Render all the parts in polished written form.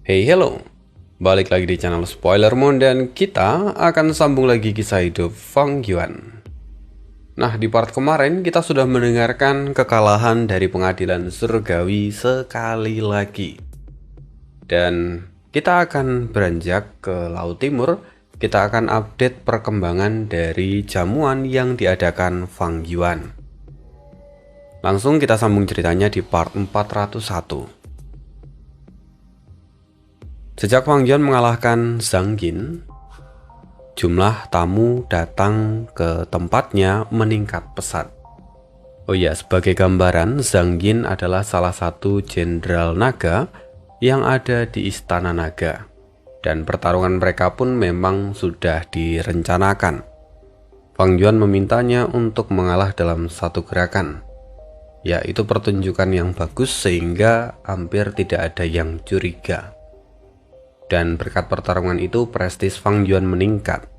Hey hello, balik lagi di channel Spoiler Moon dan kita akan sambung lagi kisah hidup Fang Yuan. Nah, di part kemarin kita sudah mendengarkan kekalahan dari pengadilan surgawi sekali lagi. Dan kita akan beranjak ke Laut Timur. Kita akan update perkembangan dari jamuan yang diadakan Fang Yuan. Langsung kita sambung ceritanya di part 401. Sejak Fang Yuan mengalahkan Zhang Yin, jumlah tamu datang ke tempatnya meningkat pesat. Oh ya, sebagai gambaran, Zhang Yin adalah salah satu jenderal naga yang ada di Istana Naga. Dan pertarungan mereka pun memang sudah direncanakan. Fang Yuan memintanya untuk mengalah dalam satu gerakan. Ya, itu pertunjukan yang bagus sehingga hampir tidak ada yang curiga. Dan berkat pertarungan itu prestis Fang Yuan meningkat.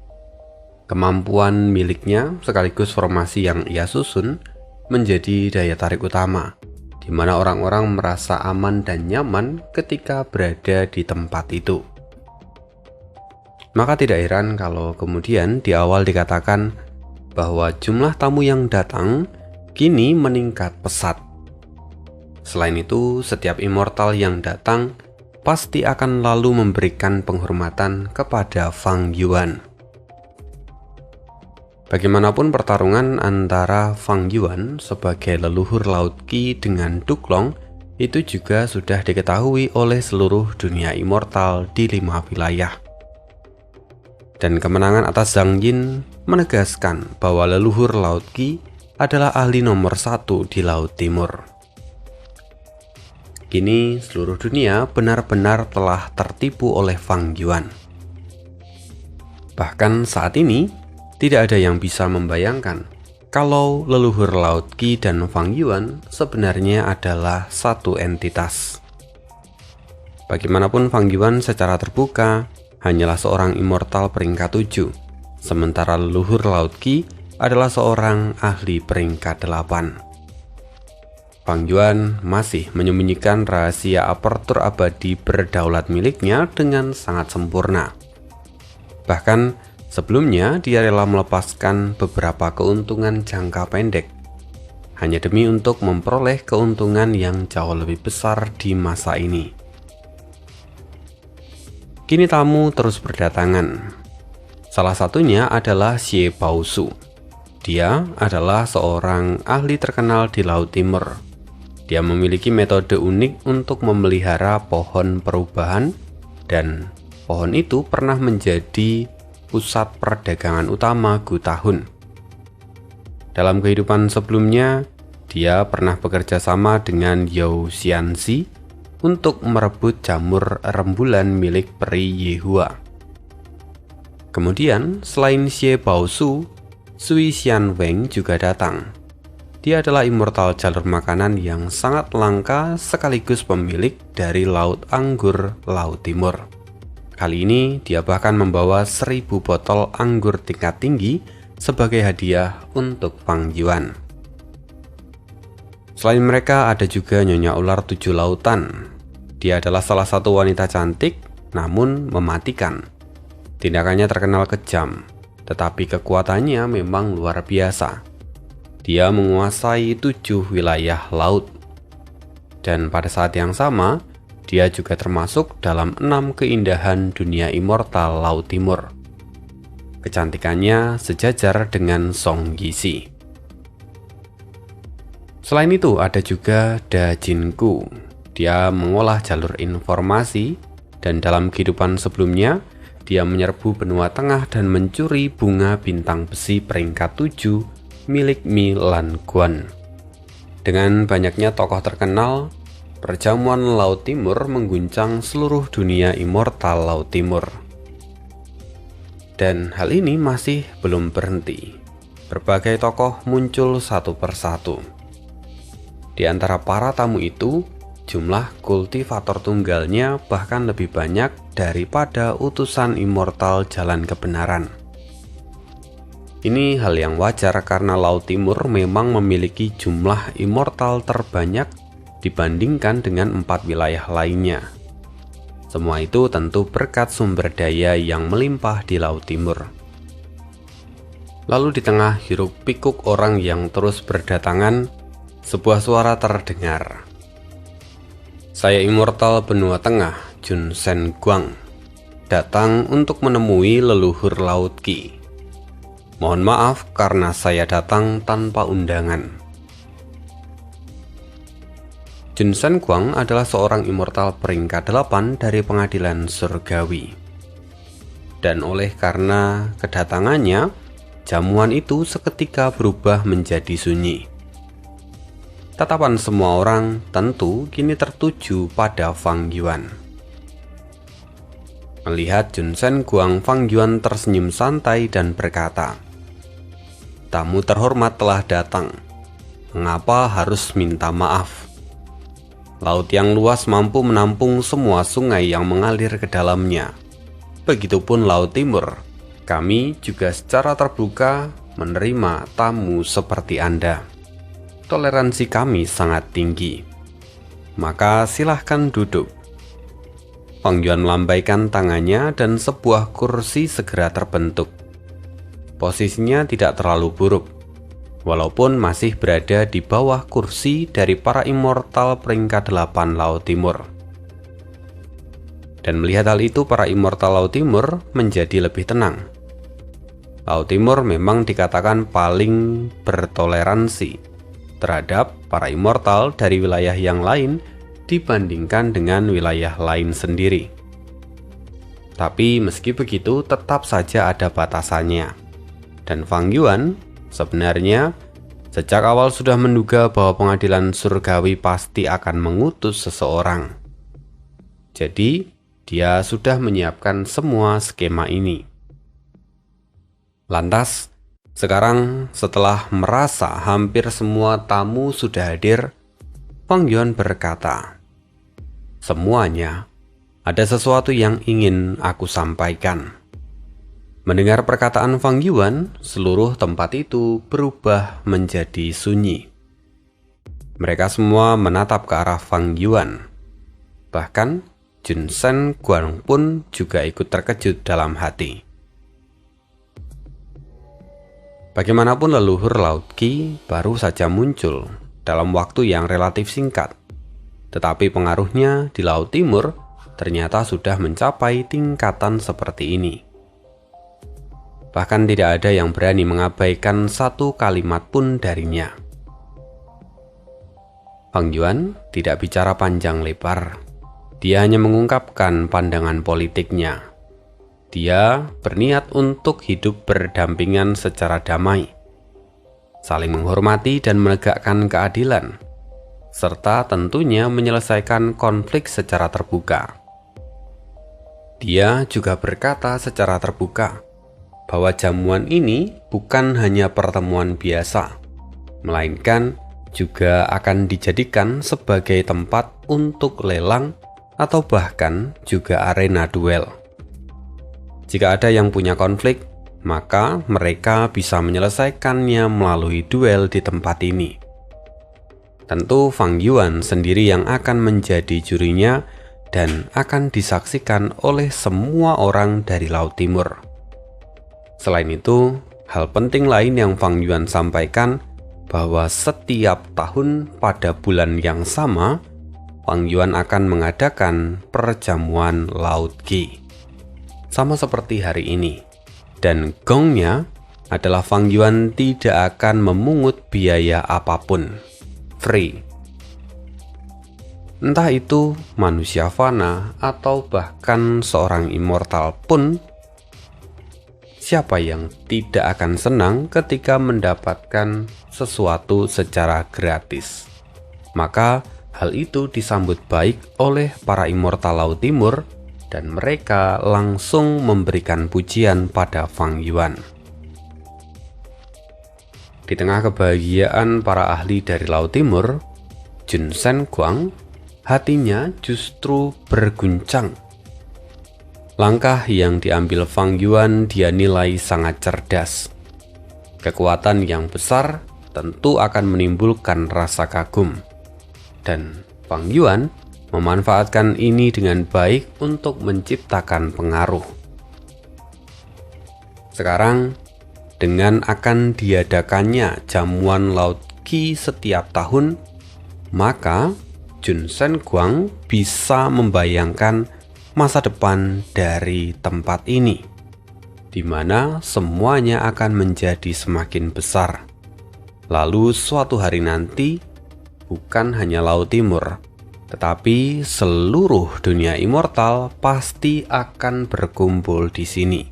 Kemampuan miliknya sekaligus formasi yang ia susun menjadi daya tarik utama, di mana orang-orang merasa aman dan nyaman ketika berada di tempat itu. Maka tidak heran kalau kemudian di awal dikatakan bahwa jumlah tamu yang datang kini meningkat pesat. Selain itu, setiap immortal yang datang pasti akan lalu memberikan penghormatan kepada Fang Yuan. Bagaimanapun pertarungan antara Fang Yuan sebagai leluhur Laut Qi dengan Duklong itu juga sudah diketahui oleh seluruh dunia immortal di 5 wilayah. Dan kemenangan atas Zhang Yin menegaskan bahwa leluhur Laut Qi adalah ahli nomor 1 di Laut Timur. Kini seluruh dunia benar-benar telah tertipu oleh Fang Yuan. Bahkan saat ini, tidak ada yang bisa membayangkan kalau leluhur Laut Qi dan Fang Yuan sebenarnya adalah satu entitas. Bagaimanapun Fang Yuan secara terbuka hanyalah seorang immortal peringkat 7, sementara leluhur Laut Qi adalah seorang ahli peringkat 8. Fang Yuan masih menyembunyikan rahasia apertur abadi berdaulat miliknya dengan sangat sempurna. Bahkan sebelumnya dia rela melepaskan beberapa keuntungan jangka pendek hanya demi untuk memperoleh keuntungan yang jauh lebih besar di masa ini. Kini tamu terus berdatangan. Salah satunya adalah Xie Baosu. Dia adalah seorang ahli terkenal di Laut Timur. Dia memiliki metode unik untuk memelihara pohon perubahan, dan pohon itu pernah menjadi pusat perdagangan utama Gu Tahun. Dalam kehidupan sebelumnya, dia pernah bekerja sama dengan Yao Xianxi untuk merebut jamur rembulan milik peri Yehua. Kemudian, selain Xie Baosu, Sui Xianweng juga datang. Dia adalah immortal jalur makanan yang sangat langka sekaligus pemilik dari Laut Anggur Laut Timur. Kali ini dia bahkan membawa 1000 botol anggur tingkat tinggi sebagai hadiah untuk Fang Yuan. Selain mereka ada juga Nyonya Ular 7 Lautan. Dia adalah salah satu wanita cantik namun mematikan. Tindakannya terkenal kejam, tetapi kekuatannya memang luar biasa. Dia menguasai 7 wilayah laut. Dan pada saat yang sama, dia juga termasuk dalam 6 keindahan dunia immortal Laut Timur. Kecantikannya sejajar dengan Song Yixi. Selain itu ada juga Da Jinku. Dia mengolah jalur informasi, dan dalam kehidupan sebelumnya, dia menyerbu benua tengah dan mencuri bunga bintang besi peringkat 7 milik Mi Lan Guan. Dengan banyaknya tokoh terkenal, perjamuan Laut Timur mengguncang seluruh dunia immortal Laut Timur. Dan hal ini masih belum berhenti. Berbagai tokoh muncul satu persatu. Di antara para tamu itu, jumlah kultivator tunggalnya bahkan lebih banyak daripada utusan immortal jalan kebenaran. Ini hal yang wajar karena Laut Timur memang memiliki jumlah immortal terbanyak dibandingkan dengan 4 wilayah lainnya. Semua itu tentu berkat sumber daya yang melimpah di Laut Timur. Lalu di tengah hiruk-pikuk orang yang terus berdatangan, sebuah suara terdengar. Saya Immortal Benua Tengah, Jun Sen Guang, datang untuk menemui leluhur Laut Qi. Mohon maaf karena saya datang tanpa undangan. Jun Sen Guang adalah seorang immortal peringkat 8 dari pengadilan surgawi. Dan oleh karena kedatangannya, jamuan itu seketika berubah menjadi sunyi. Tatapan semua orang tentu kini tertuju pada Fang Yuan. Melihat Jun Sen Guang, Fang Yuan tersenyum santai dan berkata, "Tamu terhormat telah datang. Mengapa harus minta maaf? Laut yang luas mampu menampung semua sungai yang mengalir ke dalamnya. Begitupun Laut Timur. Kami juga secara terbuka menerima tamu seperti Anda. Toleransi kami sangat tinggi. Maka silahkan duduk." Fang Yuan melambaikan tangannya dan sebuah kursi segera terbentuk. Posisinya tidak terlalu buruk, walaupun masih berada di bawah kursi dari para immortal peringkat 8 Laut Timur. Dan melihat hal itu, para immortal Laut Timur menjadi lebih tenang. Laut Timur memang dikatakan paling bertoleransi terhadap para immortal dari wilayah yang lain dibandingkan dengan wilayah lain sendiri. Tapi meski begitu, tetap saja ada batasannya. Dan Fang Yuan sebenarnya sejak awal sudah menduga bahwa pengadilan surgawi pasti akan mengutus seseorang. Jadi, dia sudah menyiapkan semua skema ini. Lantas, sekarang setelah merasa hampir semua tamu sudah hadir, Fang Yuan berkata, "Semuanya, ada sesuatu yang ingin aku sampaikan." Mendengar perkataan Fang Yuan, seluruh tempat itu berubah menjadi sunyi. Mereka semua menatap ke arah Fang Yuan. Bahkan Jun Sen Guang pun juga ikut terkejut dalam hati. Bagaimanapun leluhur Laut Qi baru saja muncul dalam waktu yang relatif singkat. Tetapi pengaruhnya di Laut Timur ternyata sudah mencapai tingkatan seperti ini. Bahkan tidak ada yang berani mengabaikan satu kalimat pun darinya. Fang Yuan tidak bicara panjang lebar. Dia hanya mengungkapkan pandangan politiknya. Dia berniat untuk hidup berdampingan secara damai, saling menghormati dan menegakkan keadilan, serta tentunya menyelesaikan konflik secara terbuka. Dia juga berkata secara terbuka bahwa jamuan ini bukan hanya pertemuan biasa, melainkan juga akan dijadikan sebagai tempat untuk lelang atau bahkan juga arena duel. Jika ada yang punya konflik, maka mereka bisa menyelesaikannya melalui duel di tempat ini. Tentu Fang Yuan sendiri yang akan menjadi jurinya dan akan disaksikan oleh semua orang dari Laut Timur. Selain itu, hal penting lain yang Fang Yuan sampaikan bahwa setiap tahun pada bulan yang sama, Fang Yuan akan mengadakan perjamuan Laut Qi. Sama seperti hari ini. Dan gongnya adalah Fang Yuan tidak akan memungut biaya apapun. Free. Entah itu manusia fana atau bahkan seorang immortal pun, siapa yang tidak akan senang ketika mendapatkan sesuatu secara gratis? Maka hal itu disambut baik oleh para immortal Laut Timur dan mereka langsung memberikan pujian pada Fang Yuan. Di tengah kebahagiaan para ahli dari Laut Timur, Jun Sen Guang hatinya justru berguncang. Langkah yang diambil Fang Yuan dia nilai sangat cerdas. Kekuatan yang besar tentu akan menimbulkan rasa kagum. Dan Fang Yuan memanfaatkan ini dengan baik untuk menciptakan pengaruh. Sekarang, dengan akan diadakannya jamuan Laut Qi setiap tahun, maka Junsen Guang bisa membayangkan masa depan dari tempat ini, di mana semuanya akan menjadi semakin besar. Lalu suatu hari nanti, bukan hanya Laut Timur, tetapi seluruh dunia immortal pasti akan berkumpul di sini.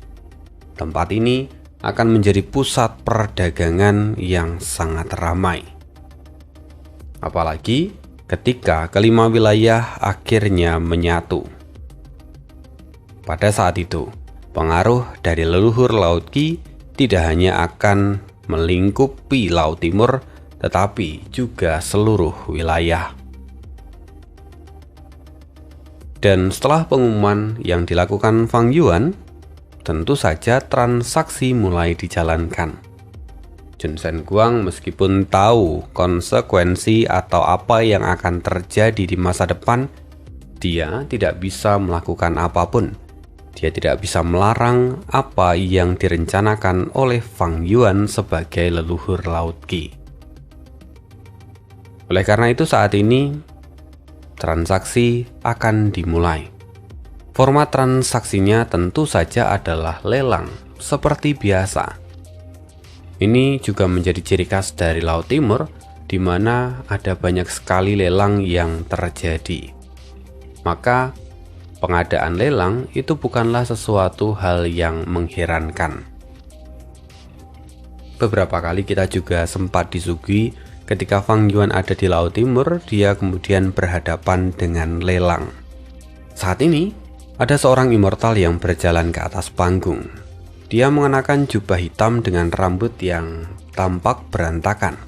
Tempat ini akan menjadi pusat perdagangan yang sangat ramai. Apalagi ketika kelima wilayah akhirnya menyatu. Pada saat itu, pengaruh dari leluhur Laut Qi tidak hanya akan melingkupi Laut Timur, tetapi juga seluruh wilayah. Dan setelah pengumuman yang dilakukan Fang Yuan, tentu saja transaksi mulai dijalankan. Junsen Guang meskipun tahu konsekuensi atau apa yang akan terjadi di masa depan, dia tidak bisa melakukan apapun. Dia tidak bisa melarang apa yang direncanakan oleh Fang Yuan sebagai leluhur Laut Qi. Oleh karena itu saat ini, transaksi akan dimulai. Format transaksinya tentu saja adalah lelang, seperti biasa. Ini juga menjadi ciri khas dari Laut Timur, di mana ada banyak sekali lelang yang terjadi. Maka, pengadaan lelang itu bukanlah sesuatu hal yang mengherankan. Beberapa kali kita juga sempat disuguhi ketika Fang Yuan ada di Laut Timur, dia kemudian berhadapan dengan lelang. Saat ini, ada seorang immortal yang berjalan ke atas panggung. Dia mengenakan jubah hitam dengan rambut yang tampak berantakan.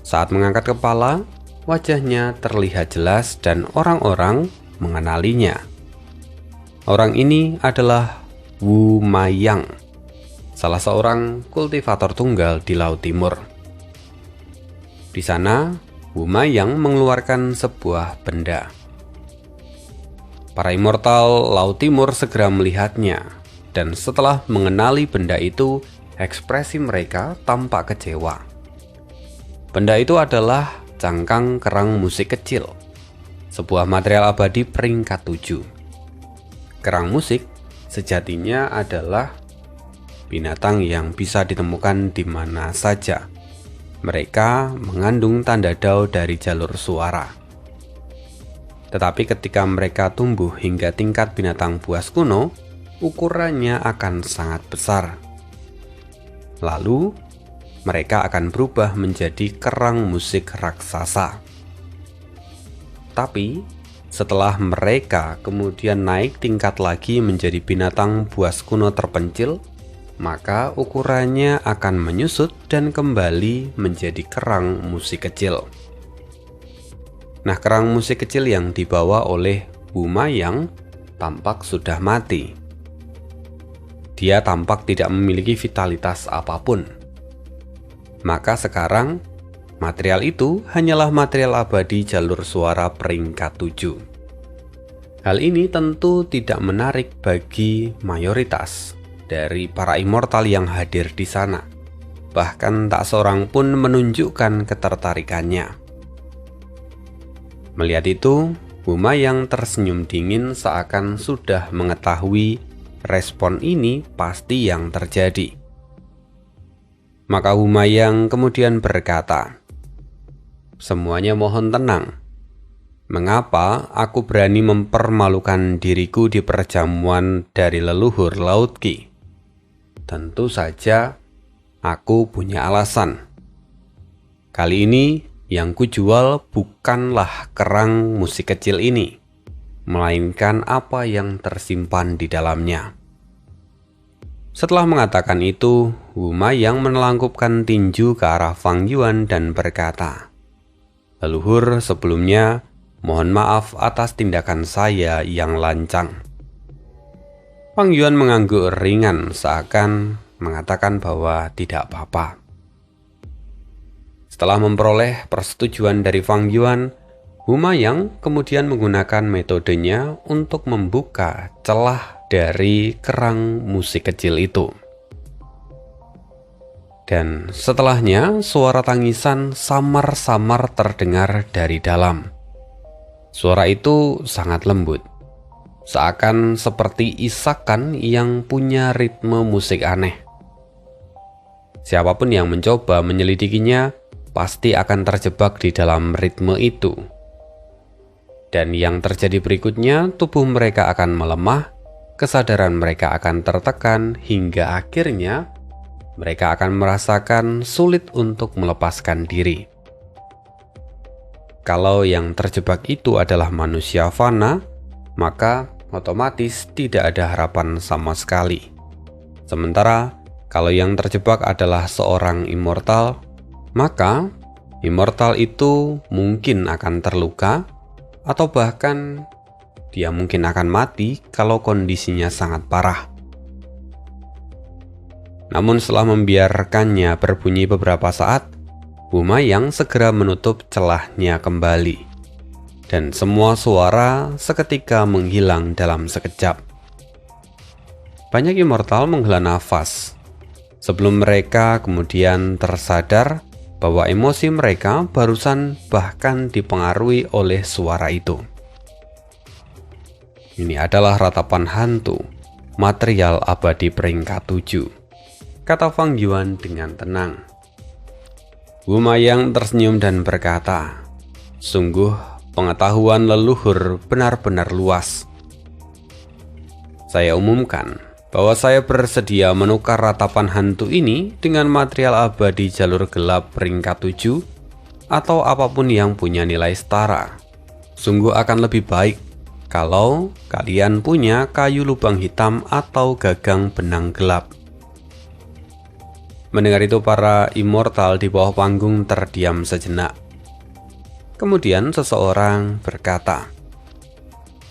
Saat mengangkat kepala, wajahnya terlihat jelas dan orang-orang mengenalinya. Orang ini adalah Wu Maiyang, salah seorang kultivator tunggal di Laut Timur. Di sana, Wu Maiyang mengeluarkan sebuah benda. Para immortal Laut Timur segera melihatnya. Dan setelah mengenali benda itu, ekspresi mereka tampak kecewa. Benda itu adalah cangkang kerang musik kecil, sebuah material abadi peringkat 7. Kerang musik sejatinya adalah binatang yang bisa ditemukan di mana saja. Mereka mengandung tanda dao dari jalur suara. Tetapi ketika mereka tumbuh hingga tingkat binatang buas kuno, ukurannya akan sangat besar. Lalu, mereka akan berubah menjadi kerang musik raksasa. Tapi, setelah mereka kemudian naik tingkat lagi menjadi binatang buas kuno terpencil, maka ukurannya akan menyusut dan kembali menjadi kerang musik kecil. Nah, kerang musik kecil yang dibawa oleh Wu Maiyang tampak sudah mati. Dia tampak tidak memiliki vitalitas apapun. Maka sekarang, material itu hanyalah material abadi jalur suara peringkat 7. Hal ini tentu tidak menarik bagi mayoritas dari para immortal yang hadir di sana. Bahkan tak seorang pun menunjukkan ketertarikannya. Melihat itu, Wu Maiyang tersenyum dingin seakan sudah mengetahui respon ini pasti yang terjadi. Maka Wu Maiyang kemudian berkata, "Semuanya mohon tenang. Mengapa aku berani mempermalukan diriku di perjamuan dari leluhur Laut Qi? Tentu saja aku punya alasan. Kali ini yang kujual bukanlah kerang musik kecil ini, melainkan apa yang tersimpan di dalamnya." Setelah mengatakan itu, Wu Maiyang menelangkupkan tinju ke arah Fang Yuan dan berkata, "Leluhur, sebelumnya mohon maaf atas tindakan saya yang lancang." Fang Yuan mengangguk ringan seakan mengatakan bahwa tidak apa-apa. Setelah memperoleh persetujuan dari Fang Yuan, Humayang kemudian menggunakan metodenya untuk membuka celah dari kerang musik kecil itu. Dan setelahnya suara tangisan samar-samar terdengar dari dalam. Suara itu sangat lembut, seakan seperti isakan yang punya ritme musik aneh. Siapapun yang mencoba menyelidikinya pasti akan terjebak di dalam ritme itu. Dan yang terjadi berikutnya, tubuh mereka akan melemah, kesadaran mereka akan tertekan, hingga akhirnya mereka akan merasakan sulit untuk melepaskan diri. Kalau yang terjebak itu adalah manusia fana, maka otomatis tidak ada harapan sama sekali. Sementara kalau yang terjebak adalah seorang immortal, maka immortal itu mungkin akan terluka, atau bahkan dia mungkin akan mati kalau kondisinya sangat parah. Namun setelah membiarkannya berbunyi beberapa saat, Humayang segera menutup celahnya kembali, dan semua suara seketika menghilang dalam sekejap. Banyak immortal menghela nafas sebelum mereka kemudian tersadar bahwa emosi mereka barusan bahkan dipengaruhi oleh suara itu. Ini adalah ratapan hantu, material abadi peringkat 7, kata Fang Yuan dengan tenang. Humayang tersenyum dan berkata, "Sungguh pengetahuan leluhur benar-benar luas. Saya umumkan bahwa saya bersedia menukar ratapan hantu ini dengan material abadi jalur gelap peringkat 7 atau apapun yang punya nilai setara. Sungguh akan lebih baik kalau kalian punya kayu lubang hitam atau gagang benang gelap." Mendengar itu, para immortal di bawah panggung terdiam sejenak. Kemudian seseorang berkata,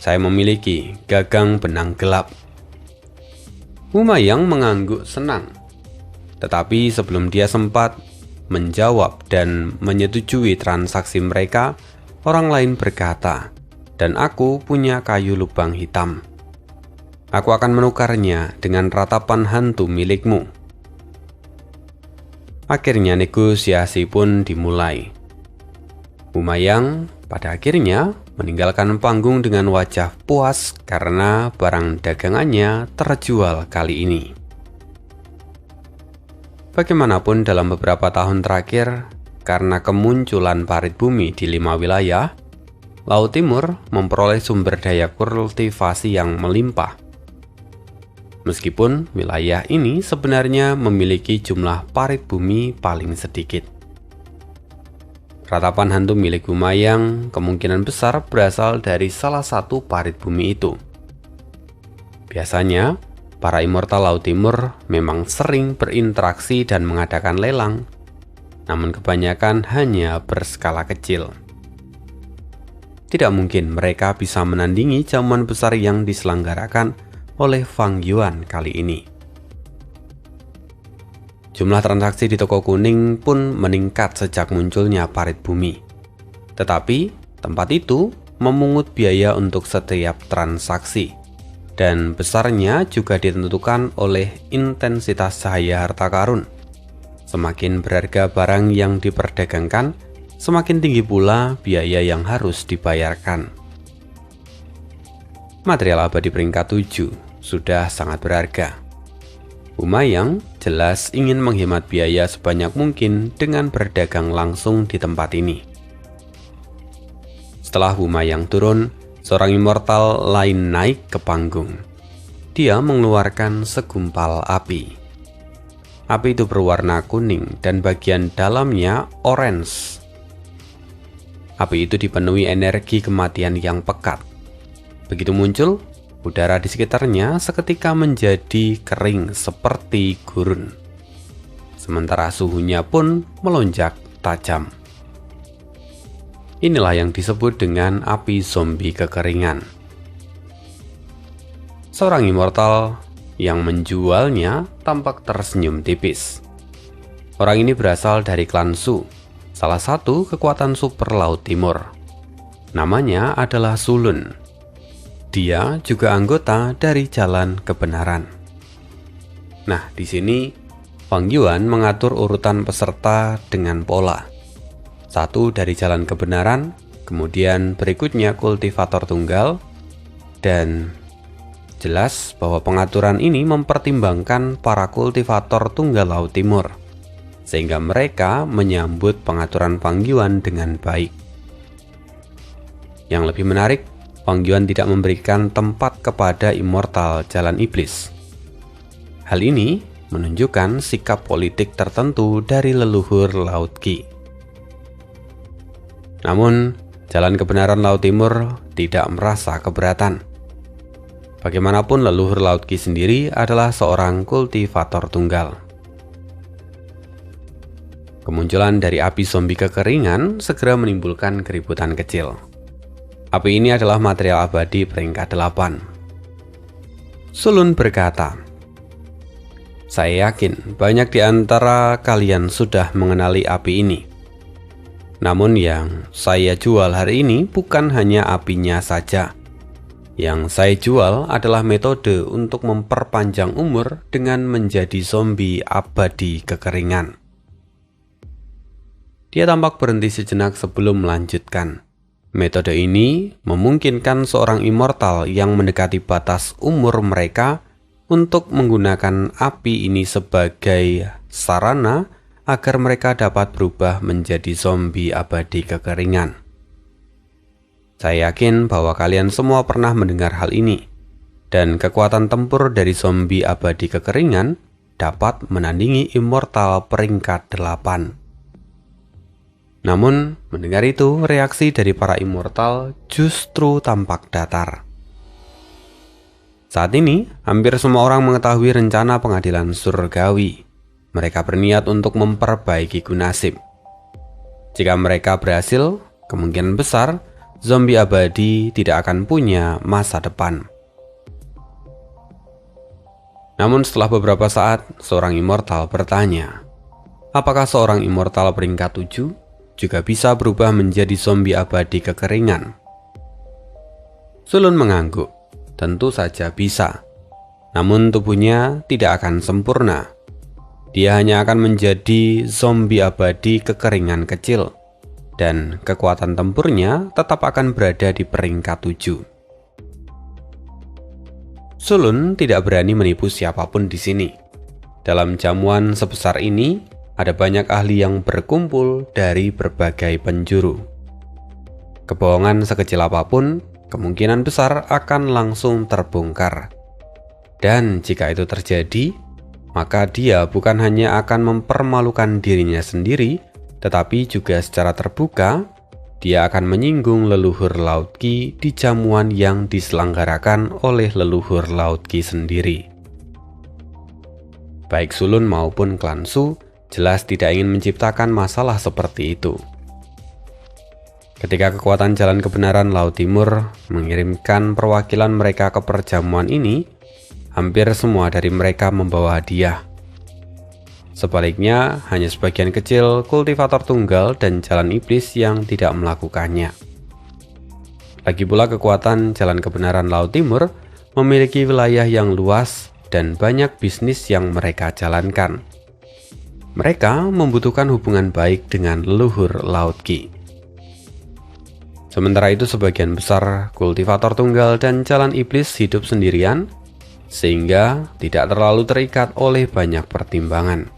"Saya memiliki gagang benang gelap." Humayang mengangguk senang, tetapi sebelum dia sempat menjawab dan menyetujui transaksi mereka, orang lain berkata, "Dan aku punya kayu lubang hitam. Aku akan menukarnya dengan ratapan hantu milikmu." Akhirnya negosiasi pun dimulai. Humayang pada akhirnya meninggalkan panggung dengan wajah puas karena barang dagangannya terjual kali ini. Bagaimanapun dalam beberapa tahun terakhir, karena kemunculan parit bumi di 5 wilayah, Laut Timur memperoleh sumber daya kultivasi yang melimpah. Meskipun wilayah ini sebenarnya memiliki jumlah parit bumi paling sedikit. Ratapan hantu milik Humayang kemungkinan besar berasal dari salah satu parit bumi itu. Biasanya, para immortal Laut Timur memang sering berinteraksi dan mengadakan lelang, namun kebanyakan hanya berskala kecil. Tidak mungkin mereka bisa menandingi jamuan besar yang diselenggarakan oleh Fang Yuan kali ini. Jumlah transaksi di toko kuning pun meningkat sejak munculnya parit bumi. Tetapi, tempat itu memungut biaya untuk setiap transaksi, dan besarnya juga ditentukan oleh intensitas cahaya harta karun. Semakin berharga barang yang diperdagangkan, semakin tinggi pula biaya yang harus dibayarkan. Material abadi peringkat 7 sudah sangat berharga. Humayang jelas ingin menghemat biaya sebanyak mungkin dengan berdagang langsung di tempat ini. Setelah Humayang turun, seorang immortal lain naik ke panggung. Dia mengeluarkan segumpal api. Api itu berwarna kuning dan bagian dalamnya orange. Api itu dipenuhi energi kematian yang pekat. Begitu muncul, udara di sekitarnya seketika menjadi kering seperti gurun. Sementara suhunya pun melonjak tajam. Inilah yang disebut dengan api zombie kekeringan. Seorang immortal yang menjualnya tampak tersenyum tipis. Orang ini berasal dari klan Su, salah satu kekuatan super Laut Timur. Namanya adalah Sulun. Dia juga anggota dari Jalan Kebenaran. Nah, di sini Fang Yuan mengatur urutan peserta dengan pola. 1 dari Jalan Kebenaran, kemudian berikutnya kultivator tunggal, dan jelas bahwa pengaturan ini mempertimbangkan para kultivator tunggal Laut Timur, sehingga mereka menyambut pengaturan Fang Yuan dengan baik. Yang lebih menarik, Fang Yuan tidak memberikan tempat kepada immortal Jalan Iblis. Hal ini menunjukkan sikap politik tertentu dari leluhur Laut Qi. Namun, Jalan Kebenaran Laut Timur tidak merasa keberatan. Bagaimanapun leluhur Laut Qi sendiri adalah seorang kultivator tunggal. Kemunculan dari api zombie kekeringan segera menimbulkan keributan kecil. Api ini adalah material abadi peringkat 8. Sulun berkata, "Saya yakin banyak di antara kalian sudah mengenali api ini. Namun yang saya jual hari ini bukan hanya apinya saja. Yang saya jual adalah metode untuk memperpanjang umur dengan menjadi zombie abadi kekeringan." Dia tampak berhenti sejenak sebelum melanjutkan. Metode ini memungkinkan seorang immortal yang mendekati batas umur mereka untuk menggunakan api ini sebagai sarana agar mereka dapat berubah menjadi zombie abadi kekeringan. Saya yakin bahwa kalian semua pernah mendengar hal ini, dan kekuatan tempur dari zombie abadi kekeringan dapat menandingi immortal peringkat 8. Namun, mendengar itu, reaksi dari para immortal justru tampak datar. Saat ini, hampir semua orang mengetahui rencana pengadilan surgawi. Mereka berniat untuk memperbaiki nasib. Jika mereka berhasil, kemungkinan besar zombie abadi tidak akan punya masa depan. Namun setelah beberapa saat, seorang immortal bertanya, apakah seorang immortal peringkat 7 juga bisa berubah menjadi zombie abadi kekeringan? Sulun mengangguk. Tentu saja bisa, namun tubuhnya tidak akan sempurna. Dia hanya akan menjadi zombie abadi kekeringan kecil, dan kekuatan tempurnya tetap akan berada di peringkat 7. Sulun tidak berani menipu siapapun di sini. Dalam jamuan sebesar ini, ada banyak ahli yang berkumpul dari berbagai penjuru. Kebohongan sekecil apapun kemungkinan besar akan langsung terbongkar. Dan jika itu terjadi, maka dia bukan hanya akan mempermalukan dirinya sendiri, tetapi juga secara terbuka, dia akan menyinggung leluhur Laut Qi di jamuan yang diselenggarakan oleh leluhur Laut Qi sendiri. Baik Sulun maupun klan Su jelas tidak ingin menciptakan masalah seperti itu. Ketika kekuatan Jalan Kebenaran Laut Timur mengirimkan perwakilan mereka ke perjamuan ini, hampir semua dari mereka membawa hadiah. Sebaliknya, hanya sebagian kecil kultivator tunggal dan Jalan Iblis yang tidak melakukannya. Lagi pula kekuatan Jalan Kebenaran Laut Timur memiliki wilayah yang luas dan banyak bisnis yang mereka jalankan. Mereka membutuhkan hubungan baik dengan leluhur Laut Qi. Sementara itu sebagian besar kultivator tunggal dan Jalan Iblis hidup sendirian, sehingga tidak terlalu terikat oleh banyak pertimbangan.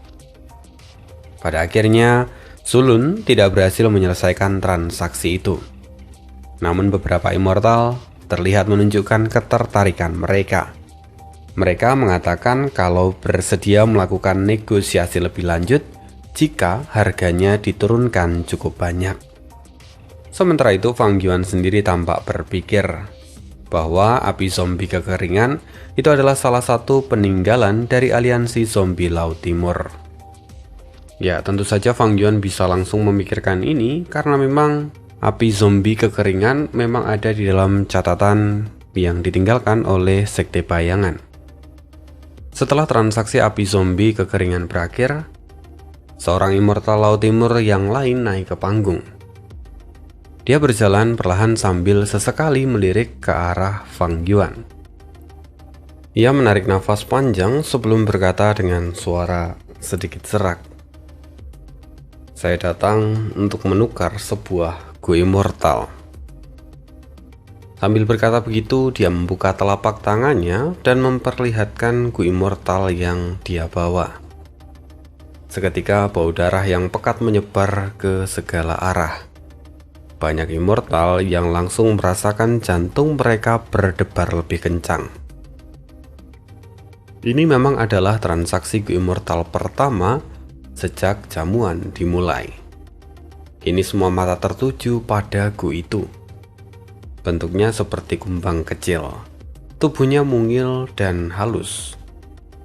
Pada akhirnya, Sulun tidak berhasil menyelesaikan transaksi itu. Namun beberapa immortal terlihat menunjukkan ketertarikan mereka. Mereka mengatakan kalau bersedia melakukan negosiasi lebih lanjut jika harganya diturunkan cukup banyak. Sementara itu, Fang Yuan sendiri tampak berpikir bahwa api zombie kekeringan itu adalah salah satu peninggalan dari aliansi zombie Laut Timur. Ya, tentu saja Fang Yuan bisa langsung memikirkan ini karena memang api zombie kekeringan memang ada di dalam catatan yang ditinggalkan oleh Sekte Bayangan. Setelah transaksi api zombie kekeringan berakhir, seorang immortal Laut Timur yang lain naik ke panggung. Dia berjalan perlahan sambil sesekali melirik ke arah Fang Yuan. Ia menarik nafas panjang sebelum berkata dengan suara sedikit serak, "Saya datang untuk menukar sebuah Gu Immortal." Sambil berkata begitu, dia membuka telapak tangannya dan memperlihatkan Gu Immortal yang dia bawa. Seketika bau darah yang pekat menyebar ke segala arah. Banyak immortal yang langsung merasakan jantung mereka berdebar lebih kencang. Ini memang adalah transaksi Gu Immortal pertama sejak jamuan dimulai. Kini semua mata tertuju pada Gu itu. Bentuknya seperti kumbang kecil. Tubuhnya mungil dan halus,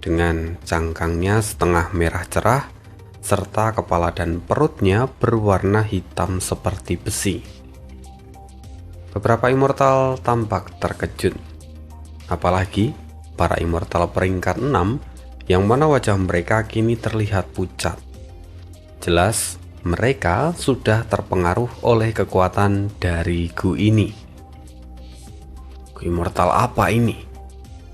dengan cangkangnya setengah merah cerah, serta kepala dan perutnya berwarna hitam seperti besi. Beberapa immortal tampak terkejut, apalagi para immortal peringkat 6 yang mana wajah mereka kini terlihat pucat. Jelas mereka sudah terpengaruh oleh kekuatan dari Gu ini. Gu Immortal apa ini?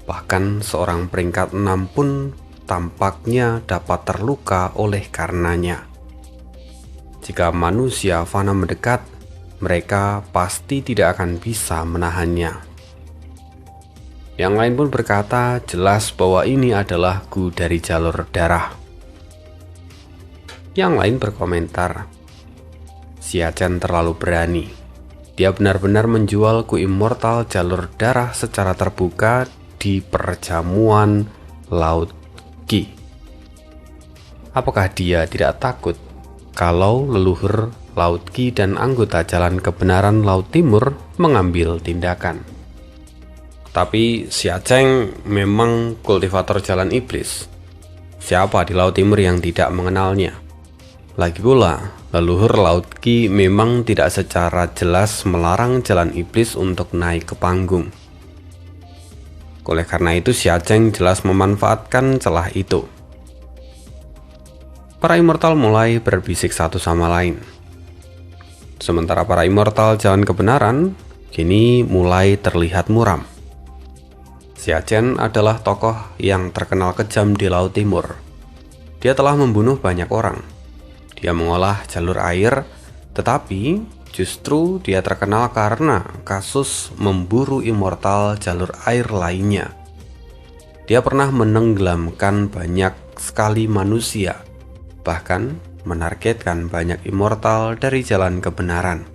Bahkan seorang peringkat 6 pun tampaknya dapat terluka oleh karenanya. Jika manusia fana mendekat, mereka pasti tidak akan bisa menahannya. Yang lain pun berkata jelas bahwa ini adalah Gu dari jalur darah. Yang lain berkomentar, Xia Chen terlalu berani. Dia benar-benar menjual Gu Immortal jalur darah secara terbuka di perjamuan Laut Qi. Apakah dia tidak takut kalau leluhur Laut Qi dan anggota Jalan Kebenaran Laut Timur mengambil tindakan? Tapi Xia Cheng memang kultivator jalan iblis. Siapa di Laut Timur yang tidak mengenalnya? Lagi pula, leluhur Laut Qi memang tidak secara jelas melarang jalan iblis untuk naik ke panggung. Oleh karena itu, Xia Cheng jelas memanfaatkan celah itu. Para immortal mulai berbisik satu sama lain. Sementara para immortal jalan kebenaran kini mulai terlihat muram. Xia Chen adalah tokoh yang terkenal kejam di Laut Timur. Dia telah membunuh banyak orang. Dia mengolah jalur air, tetapi justru dia terkenal karena kasus memburu immortal jalur air lainnya. Dia pernah menenggelamkan banyak sekali manusia, bahkan menargetkan banyak immortal dari jalan kebenaran.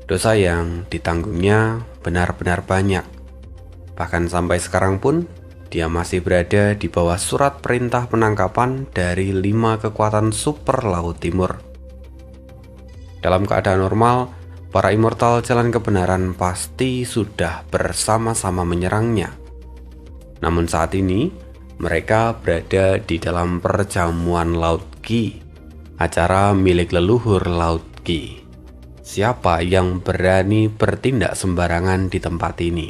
Dosa yang ditanggungnya benar-benar banyak. Bahkan sampai sekarang pun, dia masih berada di bawah surat perintah penangkapan dari 5 kekuatan super Laut Timur. Dalam keadaan normal, para immortal jalan kebenaran pasti sudah bersama-sama menyerangnya. Namun saat ini, mereka berada di dalam perjamuan Laut Qi, acara milik leluhur Laut Qi. Siapa yang berani bertindak sembarangan di tempat ini?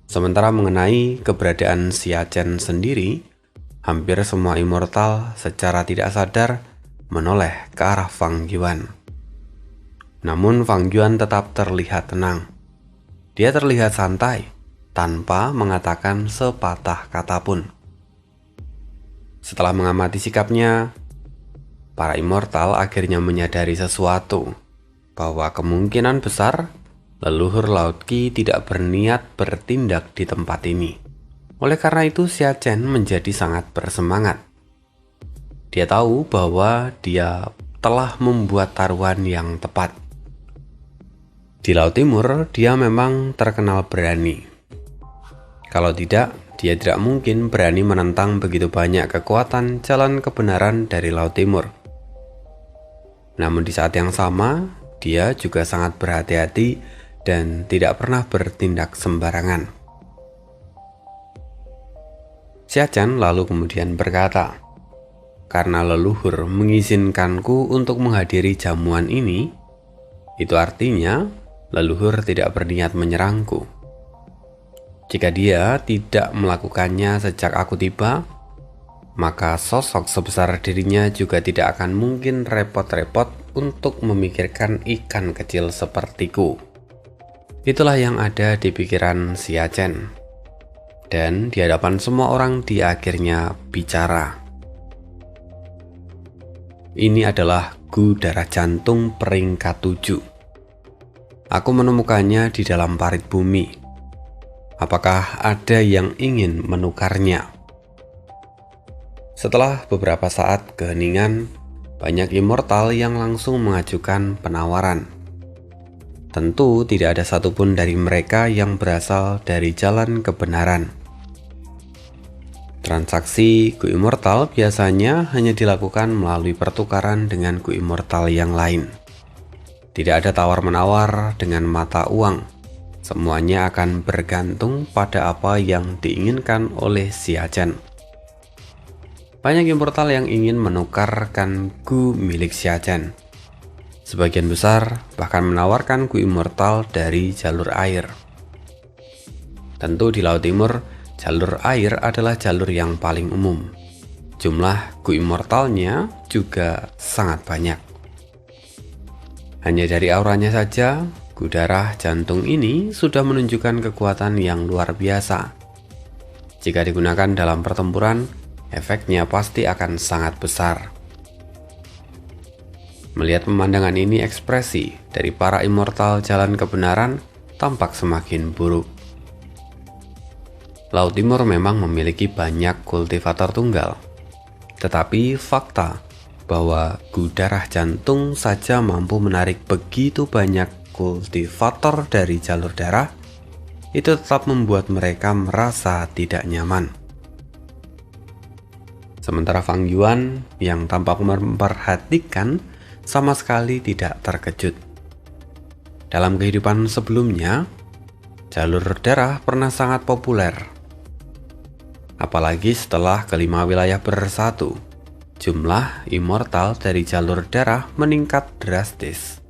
Sementara mengenai keberadaan Xia Chen sendiri, hampir semua immortal secara tidak sadar menoleh ke arah Fang Yuan. Namun Fang Yuan tetap terlihat tenang. Dia terlihat santai, tanpa mengatakan sepatah kata pun. Setelah mengamati sikapnya, para immortal akhirnya menyadari sesuatu, bahwa kemungkinan besar leluhur Laut Qi tidak berniat bertindak di tempat ini. Oleh karena itu, Xia Chen menjadi sangat bersemangat. Dia tahu bahwa dia telah membuat taruhan yang tepat. Di Laut Timur, dia memang terkenal berani. Kalau tidak, dia tidak mungkin berani menentang begitu banyak kekuatan jalan kebenaran dari Laut Timur. Namun di saat yang sama, dia juga sangat berhati-hati dan tidak pernah bertindak sembarangan. Xia Chen lalu kemudian berkata, "Karena leluhur mengizinkanku untuk menghadiri jamuan ini, itu artinya leluhur tidak berniat menyerangku. Jika dia tidak melakukannya sejak aku tiba, maka sosok sebesar dirinya juga tidak akan mungkin repot-repot untuk memikirkan ikan kecil sepertiku. Itulah yang ada di pikiran Xia Chen. Dan di hadapan semua orang dia akhirnya bicara. Ini adalah gu darah jantung peringkat 7. Aku menemukannya di dalam parit bumi. Apakah ada yang ingin menukarnya? Setelah beberapa saat keheningan, banyak immortal yang langsung mengajukan penawaran. Tentu tidak ada satupun dari mereka yang berasal dari jalan kebenaran. Transaksi gu immortal biasanya hanya dilakukan melalui pertukaran dengan gu immortal yang lain. Tidak ada tawar-menawar dengan mata uang. Semuanya akan bergantung pada apa yang diinginkan oleh Xia Chen. Banyak immortal yang ingin menukarkan gu milik Xia Chen. Sebagian besar bahkan menawarkan gu immortal dari jalur air. Tentu di Laut Timur, jalur air adalah jalur yang paling umum. Jumlah gu immortalnya juga sangat banyak. Hanya dari auranya saja, gu darah jantung ini sudah menunjukkan kekuatan yang luar biasa. Jika digunakan dalam pertempuran, efeknya pasti akan sangat besar. Melihat pemandangan ini, ekspresi dari para immortal jalan kebenaran tampak semakin buruk. Laut Timur memang memiliki banyak kultivator tunggal, tetapi fakta bahwa gu darah jantung saja mampu menarik begitu banyak kultivator dari jalur darah, itu tetap membuat mereka merasa tidak nyaman. Sementara Fang Yuan yang tampak memperhatikan sama sekali tidak terkejut. Dalam kehidupan sebelumnya, jalur darah pernah sangat populer. Apalagi setelah kelima wilayah bersatu, jumlah immortal dari jalur darah meningkat drastis.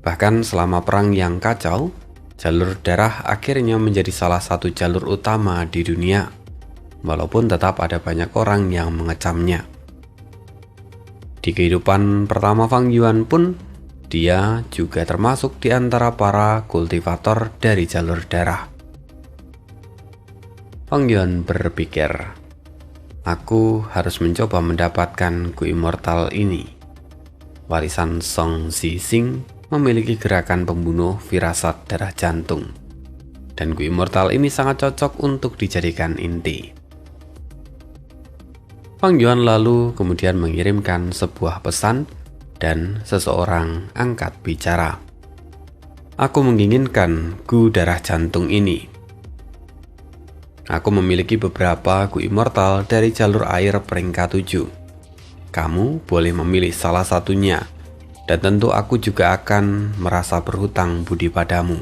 Bahkan selama perang yang kacau, jalur darah akhirnya menjadi salah satu jalur utama di dunia, walaupun tetap ada banyak orang yang mengecamnya. Di kehidupan pertama Fang Yuan pun, dia juga termasuk di antara para kultivator dari jalur darah. Fang Yuan berpikir, aku harus mencoba mendapatkan gu immortal ini. Warisan Song Zixing memiliki gerakan pembunuh firasat darah jantung, dan gu immortal ini sangat cocok untuk dijadikan inti. Fang Yuan lalu kemudian mengirimkan sebuah pesan dan seseorang angkat bicara. Aku menginginkan gu darah jantung ini. Aku memiliki beberapa gu immortal dari jalur air peringkat 7. Kamu boleh memilih salah satunya, dan tentu aku juga akan merasa berhutang budi padamu.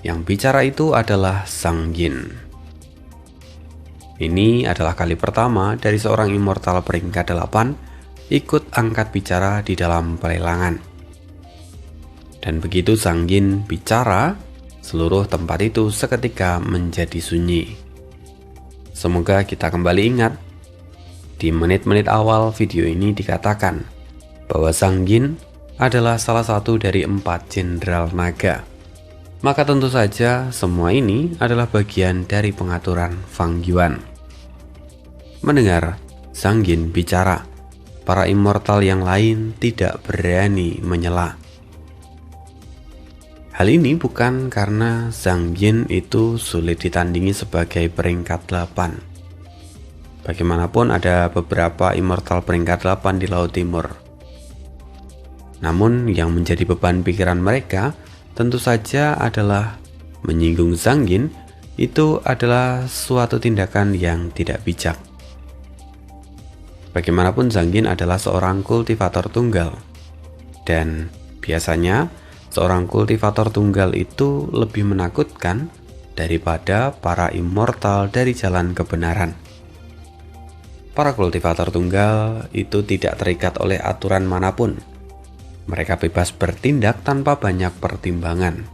Yang bicara itu adalah Zhang Yin. Ini adalah kali pertama dari seorang immortal peringkat 8 ikut angkat bicara di dalam pelelangan. Dan begitu Zhang Yin bicara, seluruh tempat itu seketika menjadi sunyi. Semoga kita kembali ingat, di menit-menit awal video ini dikatakan bahwa Zhang Yin adalah salah satu dari 4 jenderal naga. Maka tentu saja semua ini adalah bagian dari pengaturan Fang Yuan. Mendengar Zhang Yin bicara, para immortal yang lain tidak berani menyela. Hal ini bukan karena Zhang Yin itu sulit ditandingi sebagai peringkat 8. Bagaimanapun ada beberapa immortal peringkat 8 di Laut Timur. Namun yang menjadi beban pikiran mereka tentu saja adalah menyinggung Zhang Yin itu adalah suatu tindakan yang tidak bijak. Bagaimanapun Zhang Yin adalah seorang kultivator tunggal, dan biasanya seorang kultivator tunggal itu lebih menakutkan daripada para immortal dari jalan kebenaran. Para kultivator tunggal itu tidak terikat oleh aturan manapun. Mereka bebas bertindak tanpa banyak pertimbangan.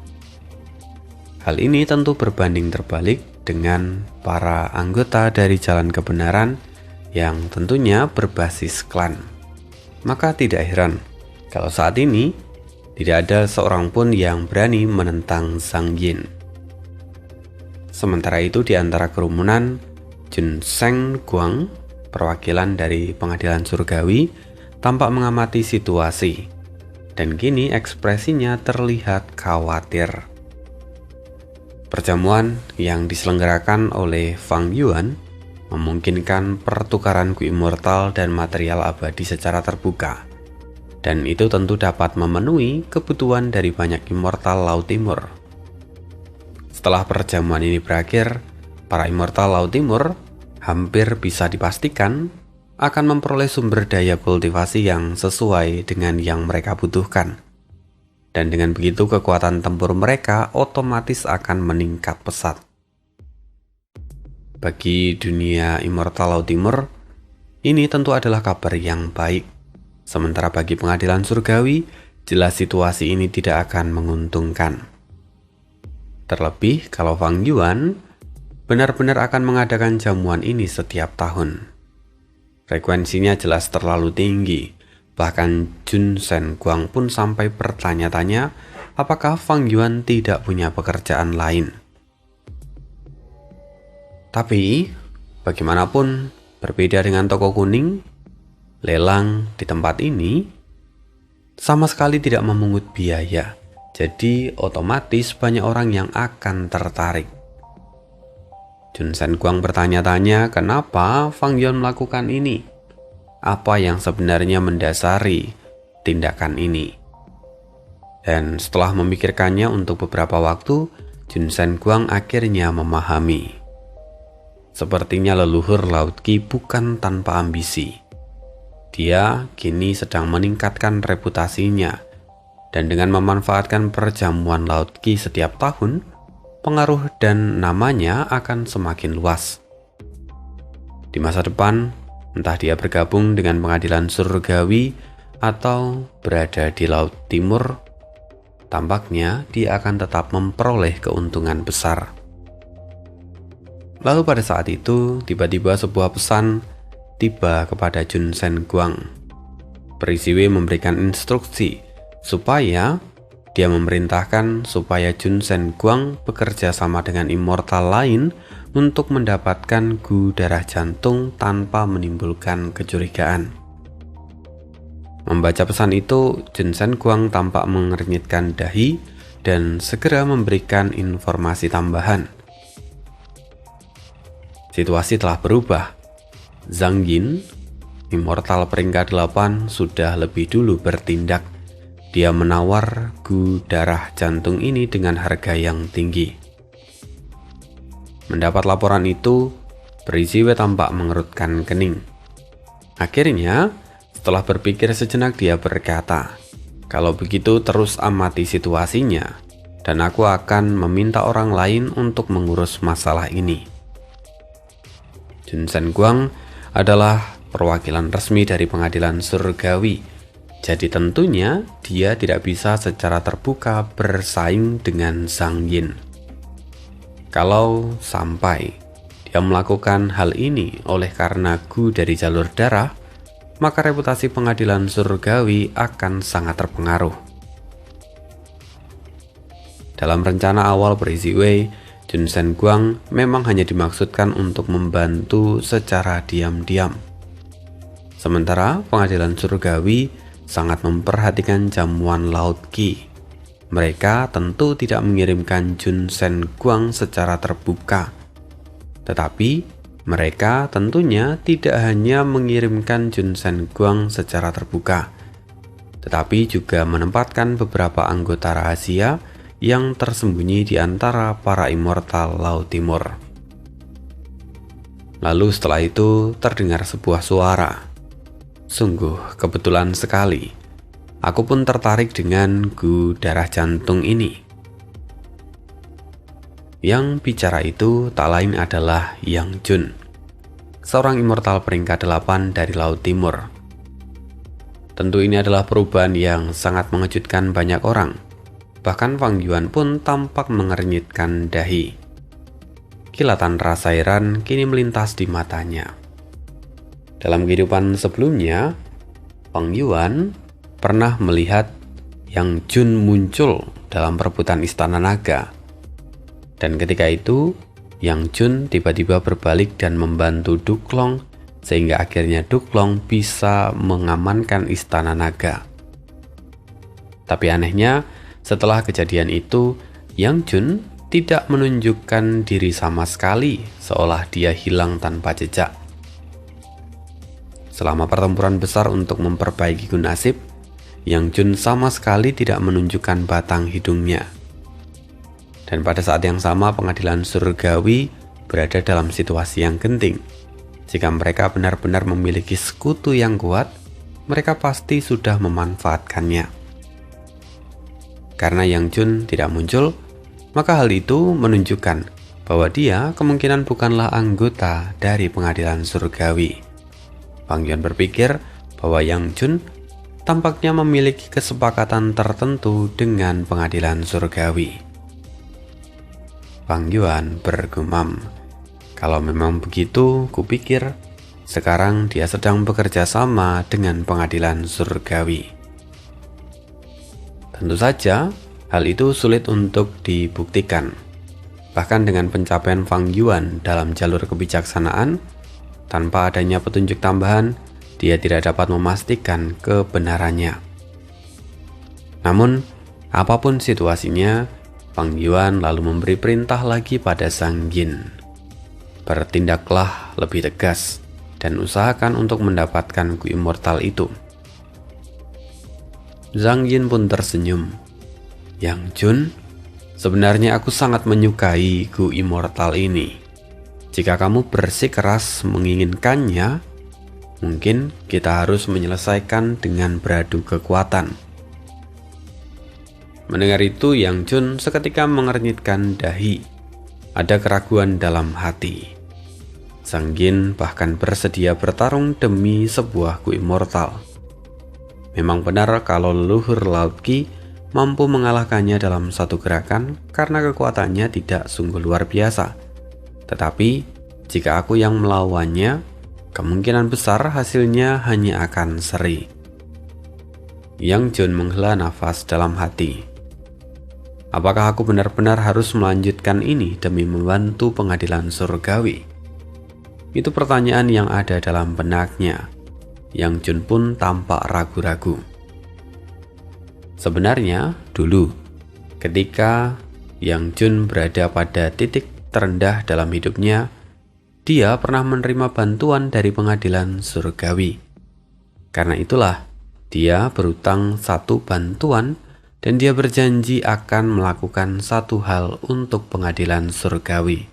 Hal ini tentu berbanding terbalik dengan para anggota dari jalan kebenaran yang tentunya berbasis klan. Maka tidak heran kalau saat ini tidak ada seorang pun yang berani menentang Zhang Yin. Sementara itu di antara kerumunan, Jun Seng Guang, perwakilan dari pengadilan surgawi, tampak mengamati situasi. Dan kini ekspresinya terlihat khawatir. Perjamuan yang diselenggarakan oleh Fang Yuan memungkinkan pertukaran Gu Immortal dan material abadi secara terbuka. Dan itu tentu dapat memenuhi kebutuhan dari banyak immortal Laut Timur. Setelah perjamuan ini berakhir, para immortal Laut Timur hampir bisa dipastikan akan memperoleh sumber daya kultivasi yang sesuai dengan yang mereka butuhkan. Dan dengan begitu kekuatan tempur mereka otomatis akan meningkat pesat. Bagi dunia immortal Laut Timur, ini tentu adalah kabar yang baik. Sementara bagi pengadilan surgawi, jelas situasi ini tidak akan menguntungkan. Terlebih kalau Fang Yuan benar-benar akan mengadakan jamuan ini setiap tahun. Frekuensinya jelas terlalu tinggi. Bahkan Jun Sen Guang pun sampai bertanya-tanya apakah Fang Yuan tidak punya pekerjaan lain. Tapi, bagaimanapun berbeda dengan toko kuning, lelang di tempat ini sama sekali tidak memungut biaya. Jadi otomatis banyak orang yang akan tertarik. Jun Sen Guang bertanya-tanya kenapa Fang Yuan melakukan ini. Apa yang sebenarnya mendasari tindakan ini. Dan setelah memikirkannya untuk beberapa waktu, Jun Sen Guang akhirnya memahami. Sepertinya leluhur Laut Qi bukan tanpa ambisi. Dia kini sedang meningkatkan reputasinya, dan dengan memanfaatkan perjamuan Laut Qi setiap tahun, pengaruh dan namanya akan semakin luas. Di masa depan, entah dia bergabung dengan pengadilan surgawi atau berada di Laut Timur, tampaknya dia akan tetap memperoleh keuntungan besar. Lalu pada saat itu, tiba-tiba sebuah pesan tiba kepada Jun Sen Guang. Perisiwe memberikan instruksi supaya dia memerintahkan supaya Jun Sen Guang bekerja sama dengan immortal lain untuk mendapatkan Gu darah jantung tanpa menimbulkan kecurigaan. Membaca pesan itu, Jun Sen Guang tampak mengernyitkan dahi dan segera memberikan informasi tambahan. Situasi telah berubah. Zhang Yin, immortal peringkat 8, sudah lebih dulu bertindak. Dia menawar Gu darah jantung ini dengan harga yang tinggi. Mendapat laporan itu, Perisiwe tampak mengerutkan kening. Akhirnya, setelah berpikir sejenak dia berkata, "Kalau begitu terus amati situasinya, dan aku akan meminta orang lain untuk mengurus masalah ini." Jun Sen Guang adalah perwakilan resmi dari pengadilan surgawi. Jadi tentunya dia tidak bisa secara terbuka bersaing dengan Zhang Yin. Kalau sampai dia melakukan hal ini oleh karena Gu dari jalur darah, maka reputasi pengadilan surgawi akan sangat terpengaruh. Dalam rencana awal Perisiwe, Jun Sen Guang memang hanya dimaksudkan untuk membantu secara diam-diam. Sementara pengadilan surgawi sangat memperhatikan jamuan Laut Qi. Mereka tentu tidak mengirimkan Jun Sen Guang secara terbuka. Tetapi mereka tentunya tidak hanya mengirimkan Jun Sen Guang secara terbuka, tetapi juga menempatkan beberapa anggota rahasia yang tersembunyi di antara para immortal Laut Timur. Lalu setelah itu terdengar sebuah suara. Sungguh kebetulan sekali. Aku pun tertarik dengan Gu darah jantung ini. Yang bicara itu tak lain adalah Yang Jun, seorang immortal peringkat 8 dari Laut Timur. Tentu ini adalah perubahan yang sangat mengejutkan banyak orang. Bahkan Fang Yuan pun tampak mengernyitkan dahi. Kilatan rasa heran kini melintas di matanya. Dalam kehidupan sebelumnya, Fang Yuan pernah melihat Yang Jun muncul dalam perebutan istana naga. Dan ketika itu, Yang Jun tiba-tiba berbalik dan membantu Duklong sehingga akhirnya Duklong bisa mengamankan istana naga. Tapi anehnya, setelah kejadian itu, Yang Jun tidak menunjukkan diri sama sekali, seolah dia hilang tanpa jejak. Selama pertempuran besar untuk memperbaiki Gun Asip, Yang Jun sama sekali tidak menunjukkan batang hidungnya. Dan pada saat yang sama pengadilan surgawi berada dalam situasi yang genting. Jika mereka benar-benar memiliki sekutu yang kuat, mereka pasti sudah memanfaatkannya. Karena Yang Jun tidak muncul, maka hal itu menunjukkan bahwa dia kemungkinan bukanlah anggota dari pengadilan surgawi. Fang Yuan berpikir bahwa Yang Jun tampaknya memiliki kesepakatan tertentu dengan pengadilan surgawi. Fang Yuan bergumam, kalau memang begitu, kupikir sekarang dia sedang bekerja sama dengan pengadilan surgawi. Tentu saja, hal itu sulit untuk dibuktikan. Bahkan dengan pencapaian Fang Yuan dalam jalur kebijaksanaan, tanpa adanya petunjuk tambahan, dia tidak dapat memastikan kebenarannya. Namun, apapun situasinya, Fang Yuan lalu memberi perintah lagi pada Zhang Yin. Bertindaklah lebih tegas dan usahakan untuk mendapatkan Gu Immortal itu. Zhang Yin pun tersenyum. Yang Jun, sebenarnya aku sangat menyukai Gu Immortal ini. Jika kamu bersikeras menginginkannya, mungkin kita harus menyelesaikan dengan beradu kekuatan. Mendengar itu, Yang Jun seketika mengernyitkan dahi. Ada keraguan dalam hati. Zhang Yin bahkan bersedia bertarung demi sebuah Gu Immortal. Memang benar kalau leluhur Laut Qi mampu mengalahkannya dalam satu gerakan karena kekuatannya tidak sungguh luar biasa. Tetapi, jika aku yang melawannya, kemungkinan besar hasilnya hanya akan seri. Yang Jun menghela nafas dalam hati. Apakah aku benar-benar harus melanjutkan ini demi membantu pengadilan surgawi? Itu pertanyaan yang ada dalam benaknya. Yang Jun pun tampak ragu-ragu. Sebenarnya, dulu, ketika Yang Jun berada pada titik terendah dalam hidupnya, dia pernah menerima bantuan dari pengadilan surgawi. Karena itulah, dia berutang satu bantuan dan dia berjanji akan melakukan satu hal untuk pengadilan surgawi.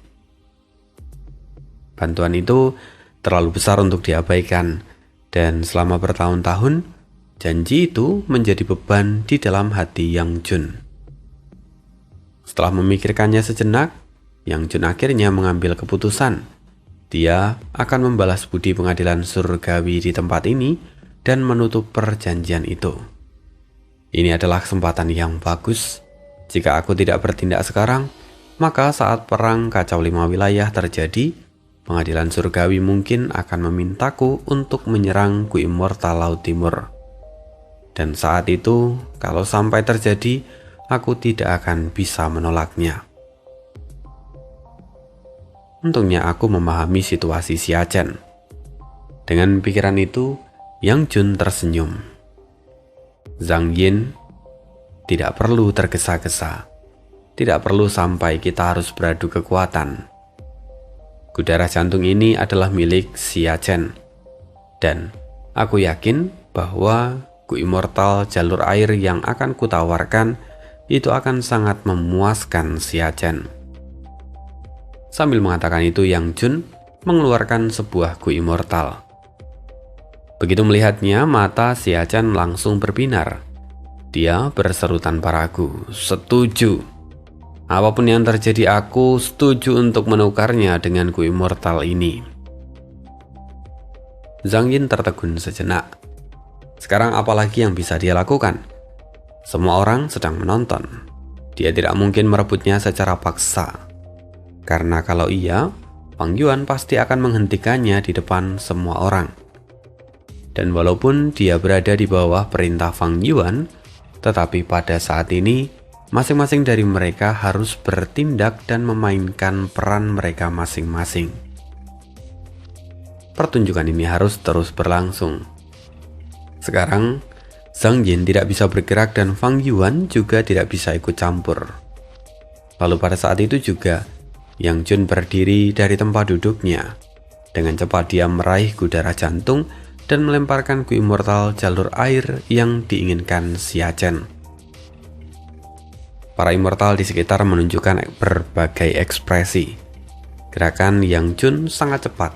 Bantuan itu terlalu besar untuk diabaikan, dan selama bertahun-tahun, janji itu menjadi beban di dalam hati Yang Jun. Setelah memikirkannya sejenak, Yang Jun akhirnya mengambil keputusan. Dia akan membalas budi pengadilan surgawi di tempat ini dan menutup perjanjian itu. Ini adalah kesempatan yang bagus. Jika aku tidak bertindak sekarang, maka saat perang kacau 5 wilayah terjadi, pengadilan surgawi mungkin akan memintaku untuk menyerang Gu Immortal Laut Timur. Dan saat itu, kalau sampai terjadi, aku tidak akan bisa menolaknya. Untungnya aku memahami situasi Xia Chen. Dengan pikiran itu, Yang Jun tersenyum. Zhang Yin, tidak perlu tergesa-gesa. Tidak perlu sampai kita harus beradu kekuatan. Darah jantung ini adalah milik Xia Chen. Dan aku yakin bahwa Gu Immortal jalur air yang akan kutawarkan itu akan sangat memuaskan Xia Chen. Sambil mengatakan itu, Yang Jun mengeluarkan sebuah Gu Immortal. Begitu melihatnya, mata Xia Chen langsung berbinar. Dia berseru tanpa ragu, "Setuju. Apapun yang terjadi, aku setuju untuk menukarnya dengan Gu Immortal ini." Zhang Yin tertegun sejenak. Sekarang apalagi yang bisa dia lakukan? Semua orang sedang menonton. Dia tidak mungkin merebutnya secara paksa. Karena kalau iya, Fang Yuan pasti akan menghentikannya di depan semua orang. Dan walaupun dia berada di bawah perintah Fang Yuan, tetapi pada saat ini masing-masing dari mereka harus bertindak dan memainkan peran mereka masing-masing. Pertunjukan ini harus terus berlangsung. Sekarang, Zhang Jin tidak bisa bergerak dan Fang Yuan juga tidak bisa ikut campur. Lalu pada saat itu juga, Yang Jun berdiri dari tempat duduknya. Dengan cepat dia meraih darah jantung dan melemparkan Gu Immortal jalur air yang diinginkan Xia Chen. Para immortal di sekitar menunjukkan berbagai ekspresi. Gerakan Yang Jun sangat cepat.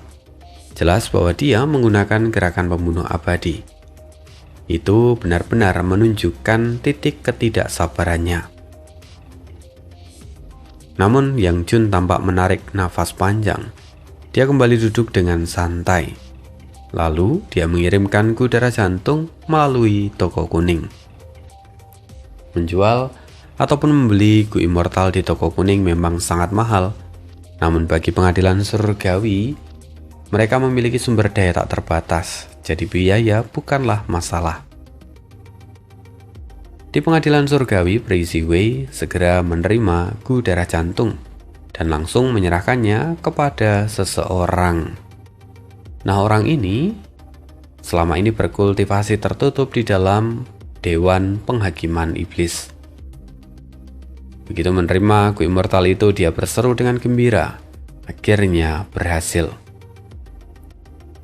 Jelas bahwa dia menggunakan gerakan pembunuh abadi. Itu benar-benar menunjukkan titik ketidaksabarannya. Namun Yang Jun tampak menarik nafas panjang. Dia kembali duduk dengan santai. Lalu dia mengirimkan darah jantung melalui toko kuning. Menjual ataupun membeli Gu Immortal di toko kuning memang sangat mahal. Namun bagi pengadilan surgawi, mereka memiliki sumber daya tak terbatas, jadi biaya bukanlah masalah. Di pengadilan surgawi, Crazy Wei segera menerima Gu darah jantung dan langsung menyerahkannya kepada seseorang. Nah, orang ini selama ini berkultivasi tertutup di dalam Dewan Penghakiman Iblis. Begitu menerima Gu Immortal itu, dia berseru dengan gembira. Akhirnya berhasil.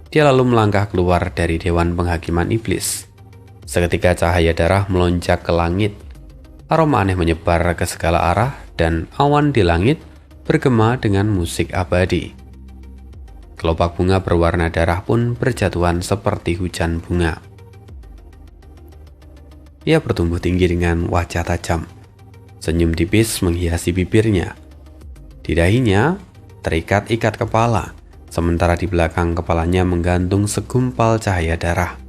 Dia lalu melangkah keluar dari Dewan Penghakiman Iblis. Seketika cahaya darah melonjak ke langit. Aroma aneh menyebar ke segala arah dan awan di langit bergema dengan musik abadi. Kelopak bunga berwarna darah pun berjatuhan seperti hujan bunga. Ia bertumbuh tinggi dengan wajah tajam. Senyum tipis menghiasi bibirnya. Di dahinya terikat ikat kepala, sementara di belakang kepalanya menggantung segumpal cahaya darah.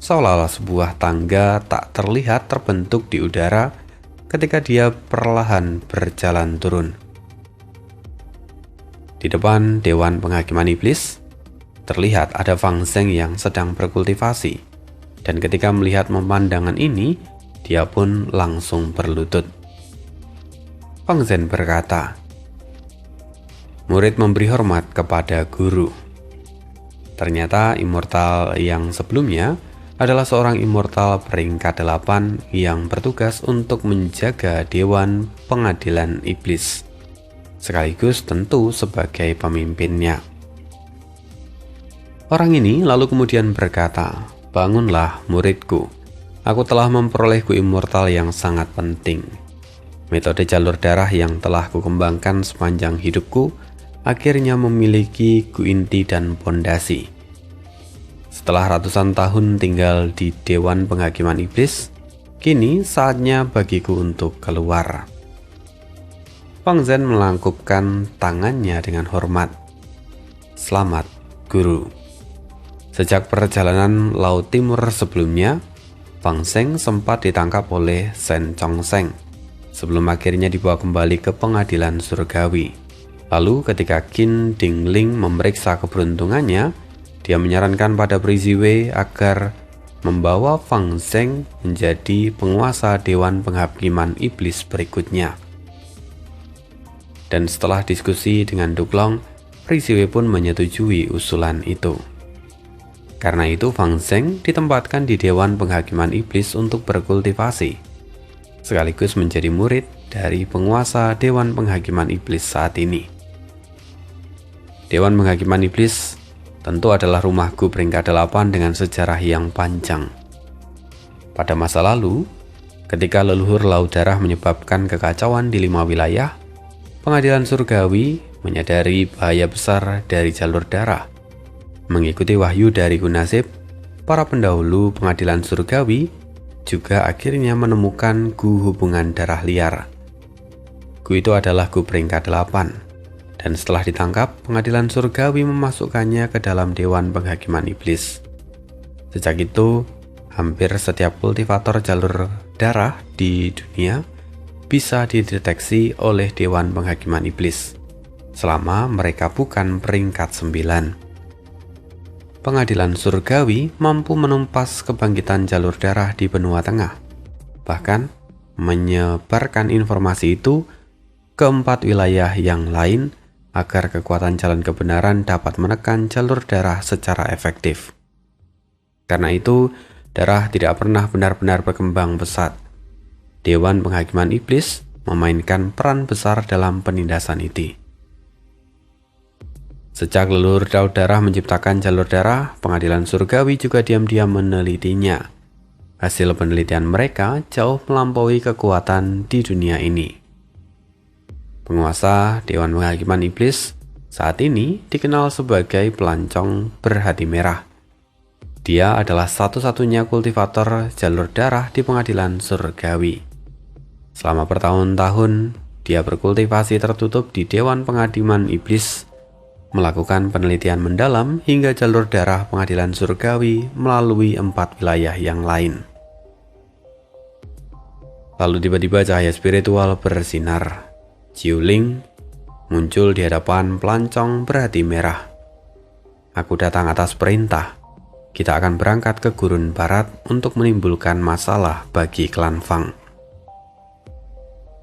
Seolah-olah sebuah tangga tak terlihat terbentuk di udara ketika dia perlahan berjalan turun. Di depan Dewan Penghakiman Iblis, terlihat ada Fang Zheng yang sedang berkultivasi. Dan ketika melihat pemandangan ini, dia pun langsung berlutut. Fang Zheng berkata, "Murid memberi hormat kepada guru." Ternyata immortal yang sebelumnya adalah seorang immortal peringkat 8 yang bertugas untuk menjaga Dewan Pengadilan Iblis, sekaligus tentu sebagai pemimpinnya. Orang ini lalu kemudian berkata, "Bangunlah muridku. Aku telah memperoleh Gu Immortal yang sangat penting. Metode jalur darah yang telah kukembangkan sepanjang hidupku akhirnya memiliki Gu inti dan pondasi. Setelah ratusan tahun tinggal di Dewan Penghakiman Iblis, kini saatnya bagiku untuk keluar." Fang Zheng melangkupkan tangannya dengan hormat. "Selamat, Guru." Sejak perjalanan Laut Timur sebelumnya, Fang Zheng sempat ditangkap oleh Shen Chongsheng sebelum akhirnya dibawa kembali ke pengadilan surgawi. Lalu ketika Qin Dingling memeriksa keberuntungannya, dia menyarankan pada Crazy Wei agar membawa Fang Zheng menjadi penguasa Dewan Penghakiman Iblis berikutnya. Dan setelah diskusi dengan Duklong, Crazy Wei pun menyetujui usulan itu. Karena itu Fang Zheng ditempatkan di Dewan Penghakiman Iblis untuk berkultivasi, sekaligus menjadi murid dari penguasa Dewan Penghakiman Iblis saat ini. Dewan Penghakiman Iblis tentu adalah rumah Gu peringkat 8 dengan sejarah yang panjang. Pada masa lalu, ketika leluhur Laut Darah menyebabkan kekacauan di 5 wilayah, pengadilan surgawi menyadari bahaya besar dari jalur darah. Mengikuti wahyu dari Gu Nasib, para pendahulu pengadilan surgawi juga akhirnya menemukan Gu hubungan darah liar. Gu itu adalah Gu peringkat 8, dan setelah ditangkap, pengadilan surgawi memasukkannya ke dalam Dewan Penghakiman Iblis. Sejak itu, hampir setiap kultivator jalur darah di dunia bisa dideteksi oleh Dewan Penghakiman Iblis, selama mereka bukan peringkat 9. pengadilan surgawi mampu menumpas kebangkitan jalur darah di benua tengah, bahkan menyebarkan informasi itu ke 4 wilayah yang lain agar kekuatan jalan kebenaran dapat menekan jalur darah secara efektif. Karena itu, darah tidak pernah benar-benar berkembang pesat. Dewan Penghakiman Iblis memainkan peran besar dalam penindasan itu. Sejak leluhur Daud Darah menciptakan jalur darah, pengadilan surgawi juga diam-diam menelitinya. Hasil penelitian mereka jauh melampaui kekuatan di dunia ini. Penguasa Dewan Penghakiman Iblis saat ini dikenal sebagai pelancong berhati merah. Dia adalah satu-satunya kultivator jalur darah di pengadilan surgawi. Selama bertahun-tahun, dia berkultivasi tertutup di Dewan Penghakiman Iblis, melakukan penelitian mendalam hingga jalur darah pengadilan surgawi melalui 4 wilayah yang lain. Lalu tiba-tiba cahaya spiritual bersinar. Jiuling muncul di hadapan pelancong berhati merah. Aku datang atas perintah. Kita akan berangkat ke gurun barat untuk menimbulkan masalah bagi klan Fang.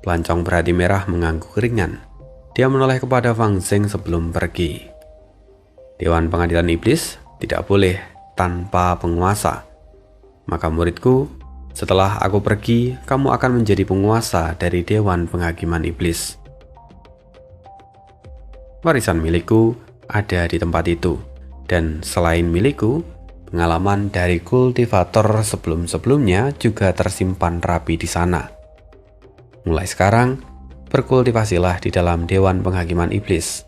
Pelancong berhati merah mengangguk ringan. Dia menoleh kepada Fang Zeng sebelum pergi. Dewan Pengadilan Iblis tidak boleh tanpa penguasa. Maka muridku, setelah aku pergi, kamu akan menjadi penguasa dari Dewan Penghakiman Iblis. Warisan milikku ada di tempat itu, dan selain milikku, pengalaman dari kultivator sebelum-sebelumnya juga tersimpan rapi di sana. Mulai sekarang, berkultivasilah di dalam Dewan Penghakiman Iblis.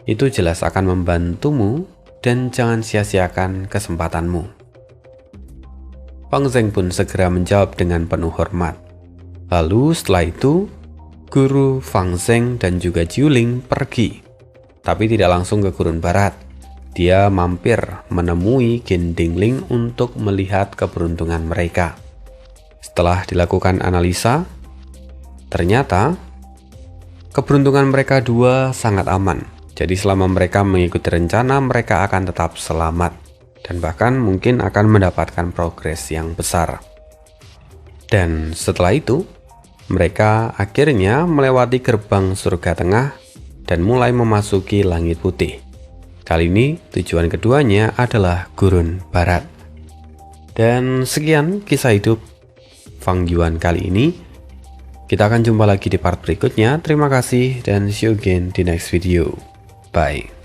Itu jelas akan membantumu dan jangan sia-siakan kesempatanmu. Fang Zeng pun segera menjawab dengan penuh hormat. Lalu setelah itu, guru Fang Zeng dan juga Jiuling pergi. Tapi tidak langsung ke gurun barat. Dia mampir menemui Qin Dingling untuk melihat keberuntungan mereka. Setelah dilakukan analisa, ternyata keberuntungan mereka dua sangat aman. Jadi selama mereka mengikuti rencana, mereka akan tetap selamat dan bahkan mungkin akan mendapatkan progres yang besar. Dan setelah itu, mereka akhirnya melewati gerbang surga tengah dan mulai memasuki langit putih. Kali ini tujuan keduanya adalah gurun barat. Dan sekian kisah hidup Fang Yuan kali ini. Kita akan jumpa lagi di part berikutnya. Terima kasih dan see you again di next video. Bye.